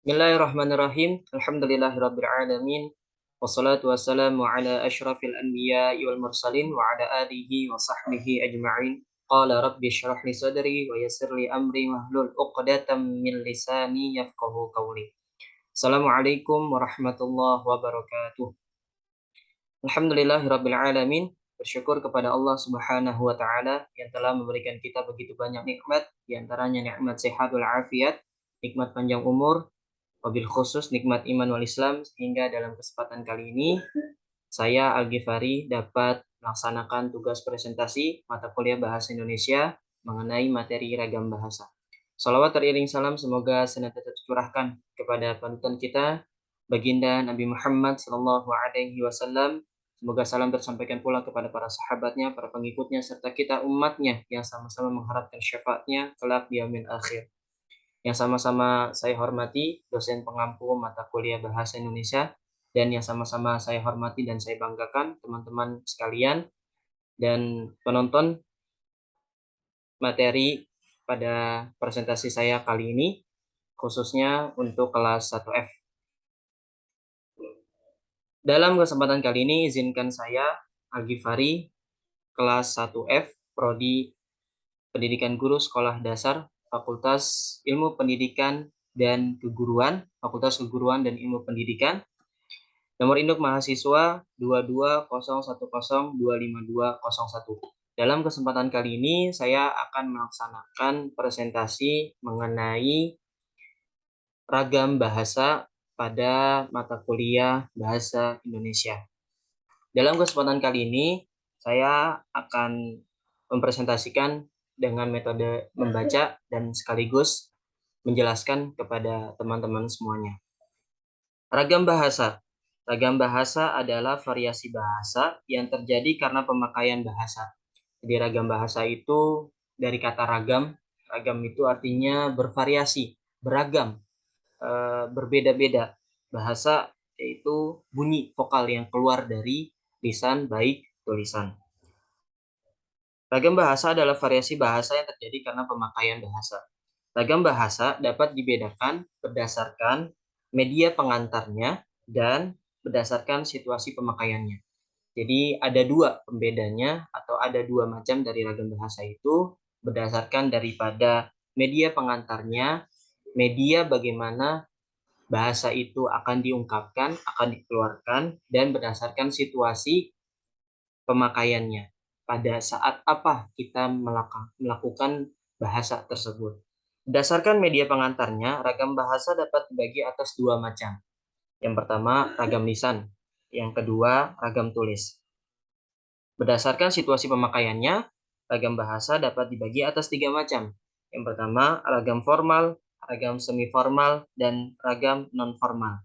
Bismillahirrahmanirrahim. Alhamdulillahirabbil alamin. Wassalatu wassalamu ala asyrafil anbiya'i wal mursalin wa ala alihi wa sahbihi ajma'in. Qala rabbi shrah li sadri wa yassir li amri wahlul 'uqdatam min lisani yafqahu qawli. Assalamualaikum warahmatullahi wabarakatuh. Alhamdulillahirabbil alamin. Bersyukur kepada Allah Subhanahu wa taala yang telah memberikan kita begitu banyak nikmat, di antaranya nikmat sehat wal afiat, nikmat panjang umur, wabil khusus nikmat iman wal Islam, sehingga dalam kesempatan kali ini saya Al-Ghifari dapat melaksanakan tugas presentasi mata kuliah Bahasa Indonesia mengenai materi ragam bahasa. Salawat teriring salam semoga senantiasa tercurahkan kepada panutan kita Baginda Nabi Muhammad sallallahu alaihi wasallam. Semoga salam tersampaikan pula kepada para sahabatnya, para pengikutnya, serta kita umatnya yang sama-sama mengharapkan syafaatnya kelak di yaumil akhir. Yang sama-sama saya hormati dosen pengampu mata kuliah Bahasa Indonesia, dan yang sama-sama saya hormati dan saya banggakan teman-teman sekalian dan penonton materi pada presentasi saya kali ini, khususnya untuk kelas 1F. Dalam kesempatan kali ini izinkan saya Al-Ghifari kelas 1F Prodi Pendidikan Guru Sekolah Dasar Fakultas Ilmu Pendidikan dan Keguruan, Fakultas Keguruan dan Ilmu Pendidikan. Nomor induk mahasiswa 22102525201. Dalam kesempatan kali ini saya akan melaksanakan presentasi mengenai ragam bahasa pada mata kuliah Bahasa Indonesia. Dalam kesempatan kali ini saya akan mempresentasikan dengan metode membaca dan sekaligus menjelaskan kepada teman-teman semuanya. Ragam bahasa. Ragam bahasa adalah variasi bahasa yang terjadi karena pemakaian bahasa. Jadi ragam bahasa itu dari kata ragam. Ragam itu artinya bervariasi, beragam, berbeda-beda. Bahasa yaitu bunyi vokal yang keluar dari lisan baik tulisan. Ragam bahasa adalah variasi bahasa yang terjadi karena pemakaian bahasa. Ragam bahasa dapat dibedakan berdasarkan media pengantarnya dan berdasarkan situasi pemakaiannya. Jadi ada dua pembedanya atau ada dua macam dari ragam bahasa itu berdasarkan daripada media pengantarnya, media bagaimana bahasa itu akan diungkapkan, akan dikeluarkan, dan berdasarkan situasi pemakaiannya. Pada saat apa kita melakukan bahasa tersebut. Berdasarkan media pengantarnya, ragam bahasa dapat dibagi atas dua macam. Yang pertama, ragam lisan. Yang kedua, ragam tulis. Berdasarkan situasi pemakaiannya, ragam bahasa dapat dibagi atas tiga macam. Yang pertama, ragam formal, ragam semi-formal, dan ragam non-formal.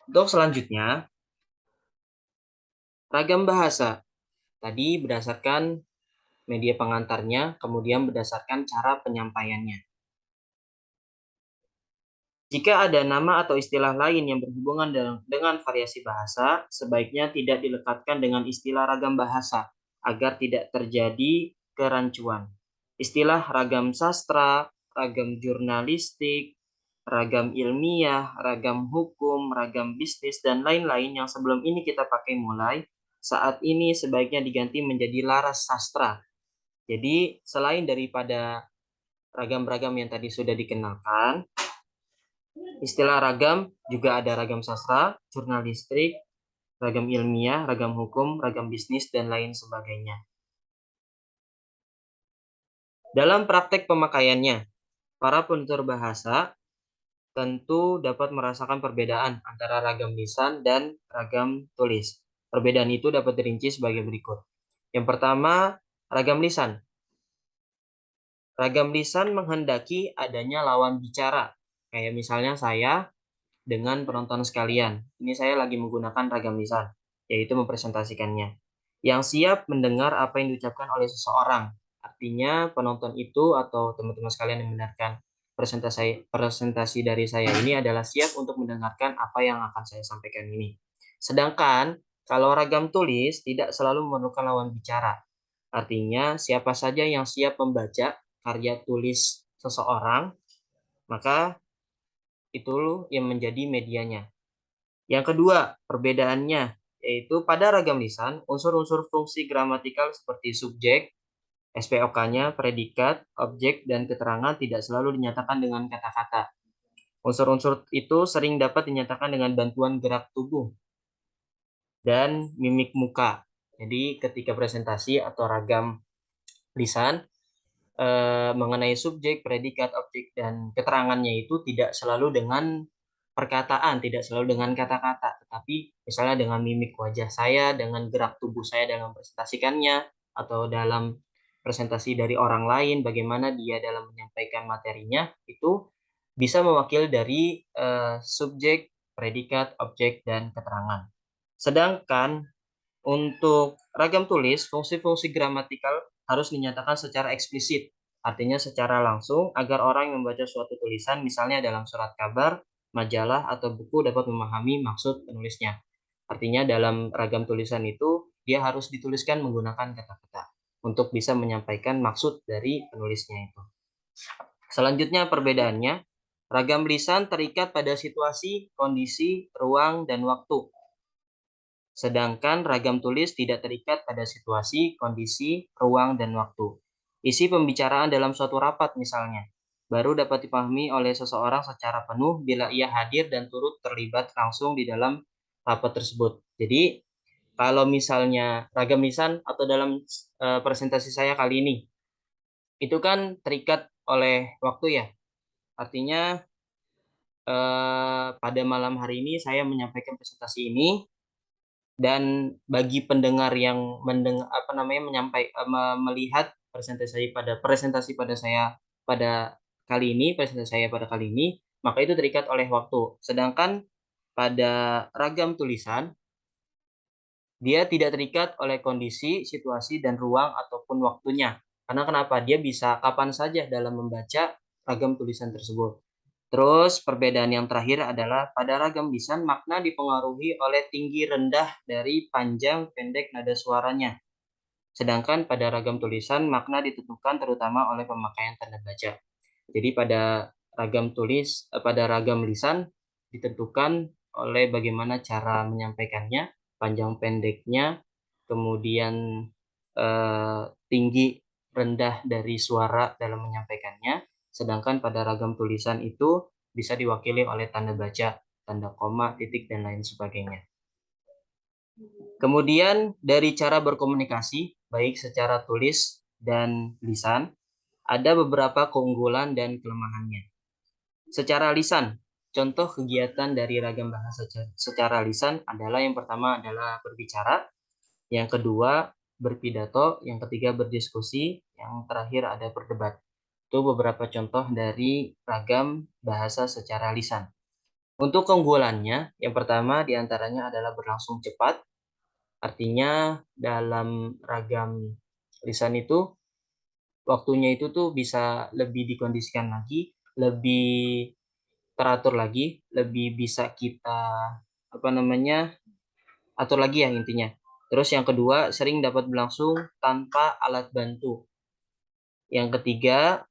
Untuk selanjutnya, ragam bahasa. Tadi berdasarkan media pengantarnya, kemudian berdasarkan cara penyampaiannya. Jika ada nama atau istilah lain yang berhubungan dengan variasi bahasa, sebaiknya tidak dilekatkan dengan istilah ragam bahasa, agar tidak terjadi kerancuan. Istilah ragam sastra, ragam jurnalistik, ragam ilmiah, ragam hukum, ragam bisnis, dan lain-lain yang sebelum ini kita pakai mulai, saat ini sebaiknya diganti menjadi laras sastra. Jadi, selain daripada ragam-ragam yang tadi sudah dikenalkan, istilah ragam juga ada ragam sastra, jurnalistik, ragam ilmiah, ragam hukum, ragam bisnis, dan lain sebagainya. Dalam praktek pemakaiannya, para penutur bahasa tentu dapat merasakan perbedaan antara ragam lisan dan ragam tulis. Perbedaan itu dapat dirinci sebagai berikut. Yang pertama, ragam lisan. Ragam lisan menghendaki adanya lawan bicara. Kayak misalnya saya dengan penonton sekalian. Ini saya lagi menggunakan ragam lisan, yaitu mempresentasikannya. Yang siap mendengar apa yang diucapkan oleh seseorang. Artinya penonton itu atau teman-teman sekalian yang mendengarkan presentasi dari saya ini adalah siap untuk mendengarkan apa yang akan saya sampaikan ini. Sedangkan kalau ragam tulis tidak selalu memerlukan lawan bicara. Artinya siapa saja yang siap membaca karya tulis seseorang, maka itu yang menjadi medianya. Yang kedua, perbedaannya yaitu pada ragam lisan, unsur-unsur fungsi gramatikal seperti subjek, SPOK-nya, predikat, objek, dan keterangan tidak selalu dinyatakan dengan kata-kata. Unsur-unsur itu sering dapat dinyatakan dengan bantuan gerak tubuh dan mimik muka. Jadi ketika presentasi atau ragam lisan, mengenai subjek, predikat, objek, dan keterangannya itu tidak selalu dengan perkataan, tidak selalu dengan kata-kata, tetapi misalnya dengan mimik wajah saya, dengan gerak tubuh saya dalam presentasikannya, atau dalam presentasi dari orang lain, bagaimana dia dalam menyampaikan materinya, itu bisa mewakili dari subjek, predikat, objek, dan keterangan. Sedangkan untuk ragam tulis, fungsi-fungsi gramatikal harus dinyatakan secara eksplisit, artinya secara langsung agar orang yang membaca suatu tulisan, misalnya dalam surat kabar, majalah, atau buku dapat memahami maksud penulisnya. Artinya dalam ragam tulisan itu, dia harus dituliskan menggunakan kata-kata untuk bisa menyampaikan maksud dari penulisnya itu. Selanjutnya perbedaannya, ragam lisan terikat pada situasi, kondisi, ruang, dan waktu. Sedangkan ragam tulis tidak terikat pada situasi, kondisi, ruang, dan waktu. Isi pembicaraan dalam suatu rapat misalnya, baru dapat dipahami oleh seseorang secara penuh bila ia hadir dan turut terlibat langsung di dalam rapat tersebut. Jadi, kalau misalnya ragam lisan atau dalam presentasi saya kali ini, itu kan terikat oleh waktu ya. Artinya, pada malam hari ini saya menyampaikan presentasi ini, dan bagi pendengar yang melihat presentasi pada saya pada kali ini, maka itu terikat oleh waktu. Sedangkan pada ragam tulisan, dia tidak terikat oleh kondisi, situasi, dan ruang ataupun waktunya. Karena kenapa? Dia bisa kapan saja dalam membaca ragam tulisan tersebut. Terus perbedaan yang terakhir adalah pada ragam lisan makna dipengaruhi oleh tinggi rendah dari panjang pendek nada suaranya. Sedangkan pada ragam tulisan makna ditentukan terutama oleh pemakaian tanda baca. Jadi pada ragam lisan ditentukan oleh bagaimana cara menyampaikannya, panjang pendeknya, kemudian tinggi rendah dari suara dalam menyampaikannya. Sedangkan pada ragam tulisan itu bisa diwakili oleh tanda baca, tanda koma, titik, dan lain sebagainya. Kemudian dari cara berkomunikasi, baik secara tulis dan lisan, ada beberapa keunggulan dan kelemahannya. Secara lisan, contoh kegiatan dari ragam bahasa secara lisan adalah yang pertama adalah berbicara, yang kedua berpidato, yang ketiga berdiskusi, yang terakhir ada berdebat. Itu beberapa contoh dari ragam bahasa secara lisan. Untuk keunggulannya, yang pertama diantaranya adalah berlangsung cepat. Artinya dalam ragam lisan itu waktunya itu tuh bisa lebih dikondisikan lagi, lebih teratur lagi, lebih bisa kita atur lagi ya intinya. Terus yang kedua, sering dapat berlangsung tanpa alat bantu. Yang ketiga,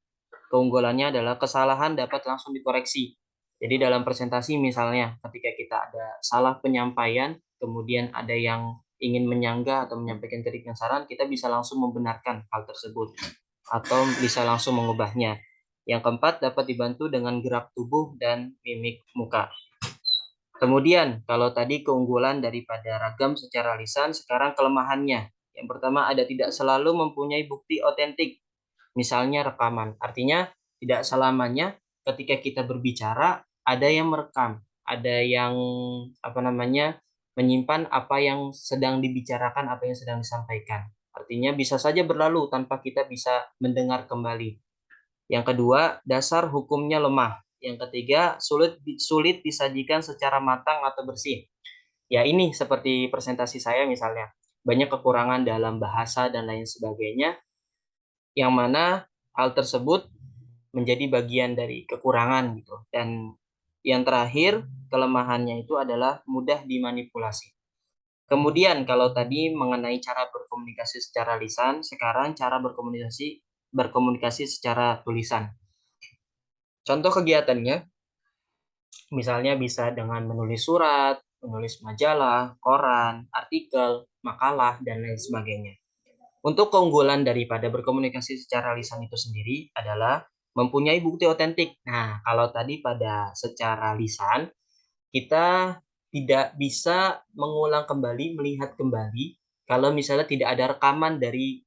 keunggulannya adalah kesalahan dapat langsung dikoreksi. Jadi dalam presentasi misalnya ketika kita ada salah penyampaian, kemudian ada yang ingin menyanggah atau menyampaikan kritik dan saran, kita bisa langsung membenarkan hal tersebut atau bisa langsung mengubahnya. Yang keempat, dapat dibantu dengan gerak tubuh dan mimik muka. Kemudian, kalau tadi keunggulan daripada ragam secara lisan, sekarang kelemahannya. Yang pertama, ada tidak selalu mempunyai bukti otentik, misalnya rekaman. Artinya, tidak selamanya ketika kita berbicara, ada yang merekam, ada yang menyimpan apa yang sedang dibicarakan, apa yang sedang disampaikan. Artinya, bisa saja berlalu tanpa kita bisa mendengar kembali. Yang kedua, dasar hukumnya lemah. Yang ketiga, sulit disajikan secara matang atau bersih. Ya ini seperti presentasi saya misalnya, banyak kekurangan dalam bahasa dan lain sebagainya, yang mana hal tersebut menjadi bagian dari kekurangan gitu. Dan yang terakhir, kelemahannya itu adalah mudah dimanipulasi. Kemudian kalau tadi mengenai cara berkomunikasi secara lisan, sekarang cara berkomunikasi secara tulisan. Contoh kegiatannya, Misalnya bisa dengan menulis surat, menulis majalah, koran, artikel, makalah, dan lain sebagainya. Untuk keunggulan daripada berkomunikasi secara lisan itu sendiri adalah mempunyai bukti otentik. Nah, kalau tadi pada secara lisan, kita tidak bisa mengulang kembali, melihat kembali, kalau misalnya tidak ada rekaman dari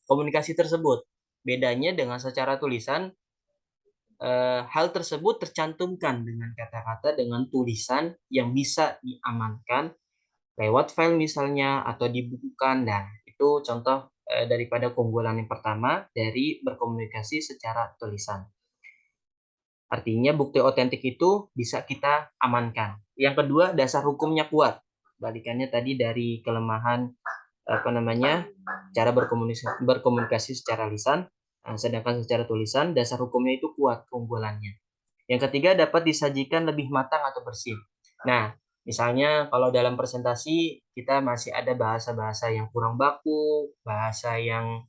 komunikasi tersebut. Bedanya dengan secara tulisan, hal tersebut tercantumkan dengan kata-kata dengan tulisan yang bisa diamankan lewat file misalnya atau dibukukan. Nah, itu contoh daripada keunggulan yang pertama dari berkomunikasi secara tulisan. Artinya bukti otentik itu bisa kita amankan. Yang kedua, dasar hukumnya kuat. Balikannya tadi dari kelemahan cara berkomunikasi secara lisan, sedangkan secara tulisan dasar hukumnya itu kuat keunggulannya. Yang ketiga, dapat disajikan lebih matang atau bersih. Nah, misalnya kalau dalam presentasi kita masih ada bahasa-bahasa yang kurang baku, bahasa yang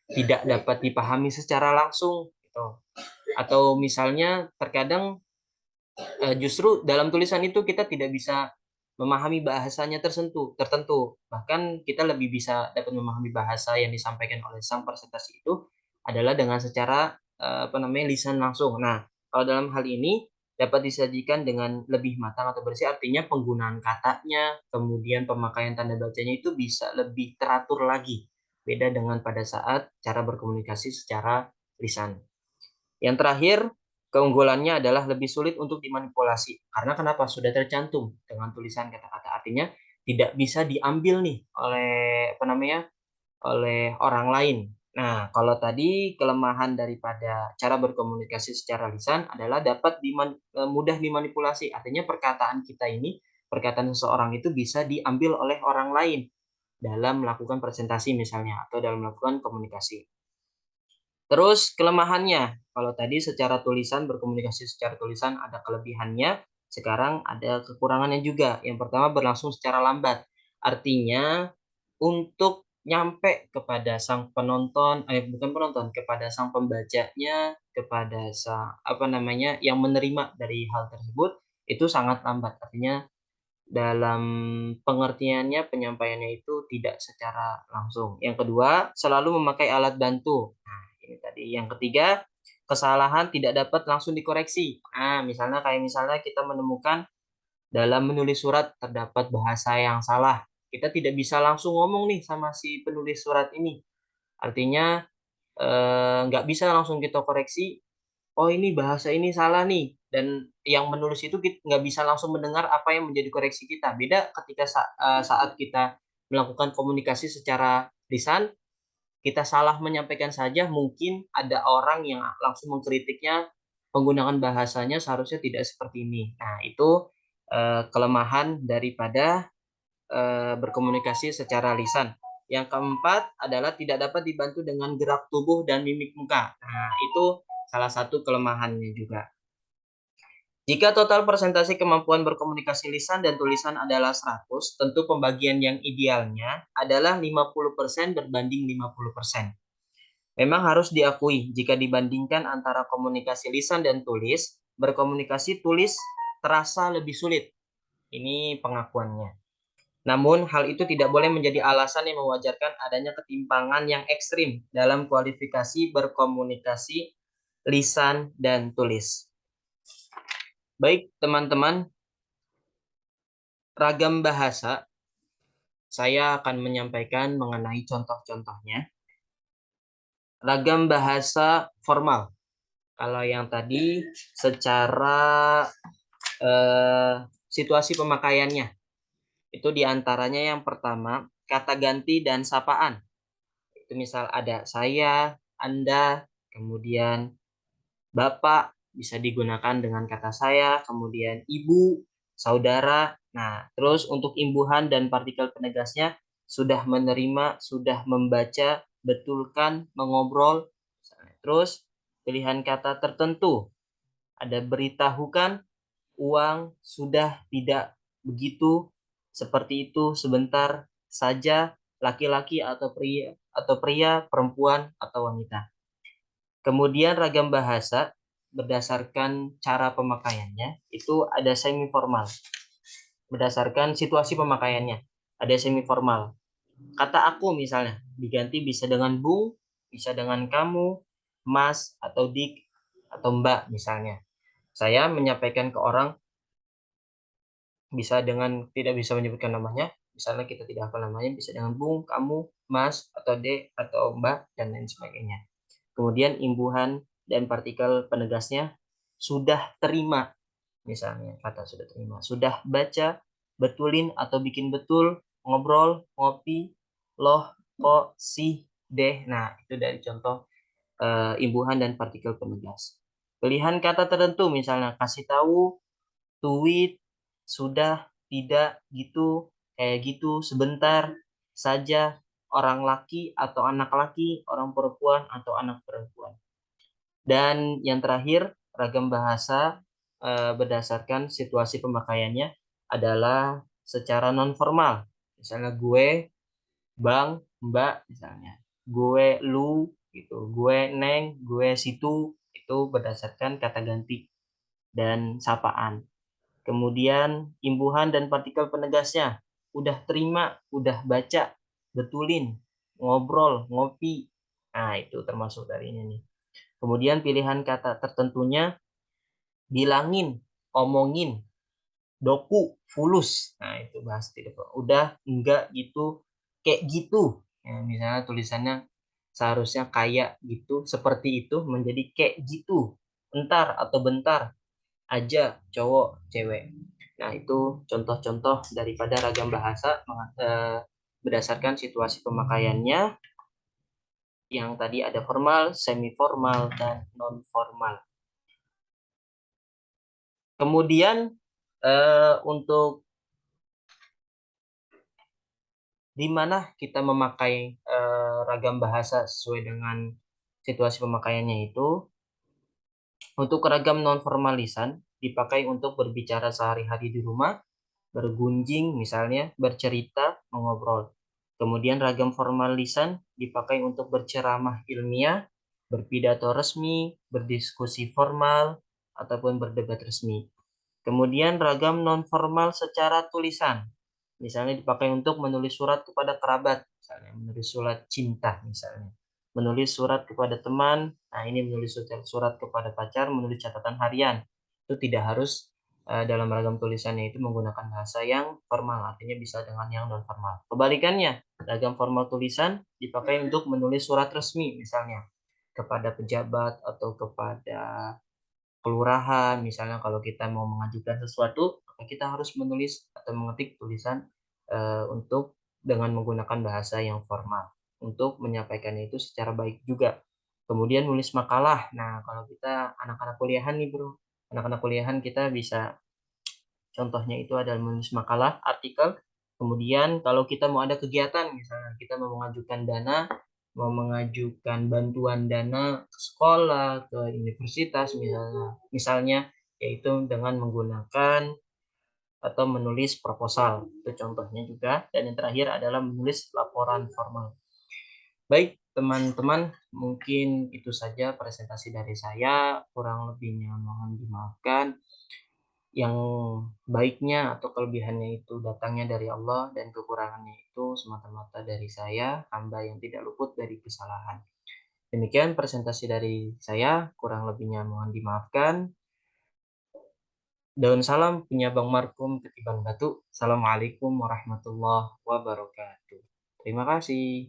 tidak dapat dipahami secara langsung, gitu. Atau misalnya terkadang justru dalam tulisan itu kita tidak bisa memahami bahasanya tertentu. Bahkan kita lebih bisa dapat memahami bahasa yang disampaikan oleh sang presentasi itu adalah dengan secara lisan langsung. Nah, kalau dalam hal ini dapat disajikan dengan lebih matang atau bersih, artinya penggunaan katanya, kemudian pemakaian tanda bacanya itu bisa lebih teratur lagi. Beda dengan pada saat cara berkomunikasi secara lisan. Yang terakhir, keunggulannya adalah lebih sulit untuk dimanipulasi. Karena kenapa? Sudah tercantum dengan tulisan kata-kata. Artinya tidak bisa diambil nih oleh orang lain. Nah, kalau tadi kelemahan daripada cara berkomunikasi secara lisan adalah dapat mudah dimanipulasi. Artinya perkataan seseorang itu bisa diambil oleh orang lain dalam melakukan presentasi misalnya atau dalam melakukan komunikasi. Terus kelemahannya, kalau tadi secara tulisan, berkomunikasi secara tulisan ada kelebihannya, sekarang ada kekurangannya juga. Yang pertama, berlangsung secara lambat. Artinya untuk nyampe kepada sang penonton, bukan penonton, kepada sang pembacanya, kepada yang menerima dari hal tersebut, itu sangat lambat. Artinya dalam pengertiannya, penyampaiannya itu tidak secara langsung. Yang kedua, selalu memakai alat bantu. Nah, ini tadi. Yang ketiga, kesalahan tidak dapat langsung dikoreksi. Nah, misalnya kita menemukan dalam menulis surat terdapat bahasa yang salah. Kita tidak bisa langsung ngomong nih sama si penulis surat ini. Artinya, nggak bisa langsung kita koreksi, oh ini bahasa ini salah nih, dan yang menulis itu nggak bisa langsung mendengar apa yang menjadi koreksi kita. Beda ketika saat kita melakukan komunikasi secara lisan, kita salah menyampaikan saja, mungkin ada orang yang langsung mengkritiknya, penggunaan bahasanya seharusnya tidak seperti ini. Nah, itu kelemahan daripada berkomunikasi secara lisan. Yang keempat adalah tidak dapat dibantu dengan gerak tubuh dan mimik muka. Nah, itu salah satu kelemahannya juga. Jika total persentase kemampuan berkomunikasi lisan dan tulisan adalah 100, tentu pembagian yang idealnya adalah 50% berbanding 50%. Memang harus diakui, jika dibandingkan antara komunikasi lisan dan tulis, berkomunikasi tulis terasa lebih sulit. Ini pengakuannya. Namun, hal itu tidak boleh menjadi alasan yang mewajarkan adanya ketimpangan yang ekstrim dalam kualifikasi berkomunikasi lisan dan tulis. Baik, teman-teman, ragam bahasa, saya akan menyampaikan mengenai contoh-contohnya. Ragam bahasa formal. Kalau yang tadi secara situasi pemakaiannya, itu diantaranya yang pertama, kata ganti dan sapaan. Itu misal ada saya, Anda, kemudian Bapak bisa digunakan dengan kata saya, kemudian Ibu, saudara. Nah, terus untuk imbuhan dan partikel penegasnya sudah menerima, sudah membaca, betulkan, mengobrol. Terus pilihan kata tertentu. Ada beritahukan, uang, sudah, tidak, begitu, seperti itu, sebentar, saja, laki-laki atau pria, perempuan atau wanita. Kemudian ragam bahasa berdasarkan cara pemakaiannya itu ada semi formal. Berdasarkan situasi pemakaiannya ada semi formal. Kata aku misalnya diganti bisa dengan bung, bisa dengan kamu, mas atau dik atau mbak misalnya. Saya menyampaikan ke orang bisa dengan tidak bisa menyebutkan namanya, misalnya kita tidak hafal namanya, bisa dengan bung, kamu, mas atau dek atau mbak dan lain sebagainya. Kemudian imbuhan dan partikel penegasnya sudah terima, misalnya kata sudah terima, sudah baca, betulin atau bikin betul, ngobrol, ngopi, loh, kok, sih, deh. Nah, itu dari contoh imbuhan dan partikel penegas. Pilihan kata tertentu misalnya kasih tahu, tweet, sudah, tidak, gitu, kayak gitu, sebentar, saja, orang laki atau anak laki, orang perempuan atau anak perempuan. Dan yang terakhir, ragam bahasa berdasarkan situasi pemakaiannya adalah secara non formal. Misalnya gue, bang, mbak, misalnya. Gue, lu, gitu. Gue, neng, gue, situ, itu berdasarkan kata ganti dan sapaan. Kemudian imbuhan dan partikel penegasnya. Udah terima, udah baca, betulin, ngobrol, ngopi. Nah, itu termasuk dari ini nih. Kemudian pilihan kata tertentunya bilangin, omongin, doku, fulus. Nah, itu bahasa tidak. Udah, enggak gitu, kayak gitu. Ya, misalnya tulisannya seharusnya kayak gitu, seperti itu menjadi kayak gitu. Entar atau bentar, aja, cowok, cewek. Nah, itu contoh-contoh daripada ragam bahasa berdasarkan situasi pemakaiannya yang tadi ada formal, semi formal, dan non formal. Kemudian untuk di mana kita memakai ragam bahasa sesuai dengan situasi pemakaiannya itu, untuk ragam non formal lisan dipakai untuk berbicara sehari-hari di rumah, bergunjing misalnya, bercerita, mengobrol. Kemudian ragam formal lisan dipakai untuk berceramah ilmiah, berpidato resmi, berdiskusi formal, ataupun berdebat resmi. Kemudian ragam non formal secara tulisan. Misalnya dipakai untuk menulis surat kepada kerabat, misalnya menulis surat cinta misalnya. Menulis surat kepada teman, nah ini menulis surat kepada pacar, menulis catatan harian. Itu tidak harus dalam ragam tulisannya itu menggunakan bahasa yang formal, artinya bisa dengan yang non formal. Kebalikannya, ragam formal tulisan dipakai untuk menulis surat resmi misalnya kepada pejabat atau kepada kelurahan, misalnya kalau kita mau mengajukan sesuatu, maka kita harus menulis atau mengetik tulisan untuk dengan menggunakan bahasa yang formal untuk menyampaikannya itu secara baik juga. Kemudian nulis makalah. Nah, kalau kita anak-anak kuliahan nih, Bro. Anak-anak kuliahan kita bisa contohnya itu adalah menulis makalah, artikel. Kemudian kalau kita mau ada kegiatan, misalnya kita mau mengajukan dana, mau mengajukan bantuan dana ke sekolah, ke universitas misalnya yaitu dengan menggunakan atau menulis proposal. Itu contohnya juga. Dan yang terakhir adalah menulis laporan formal. Baik, teman-teman, mungkin itu saja presentasi dari saya. Kurang lebihnya mohon dimaafkan. Yang baiknya atau kelebihannya itu datangnya dari Allah dan kekurangannya itu semata-mata dari saya, hamba yang tidak luput dari kesalahan. Demikian presentasi dari saya, kurang lebihnya mohon dimaafkan. Daun salam punya Bang Markum Ketiban Batu. Assalamualaikum warahmatullahi wabarakatuh. Terima kasih.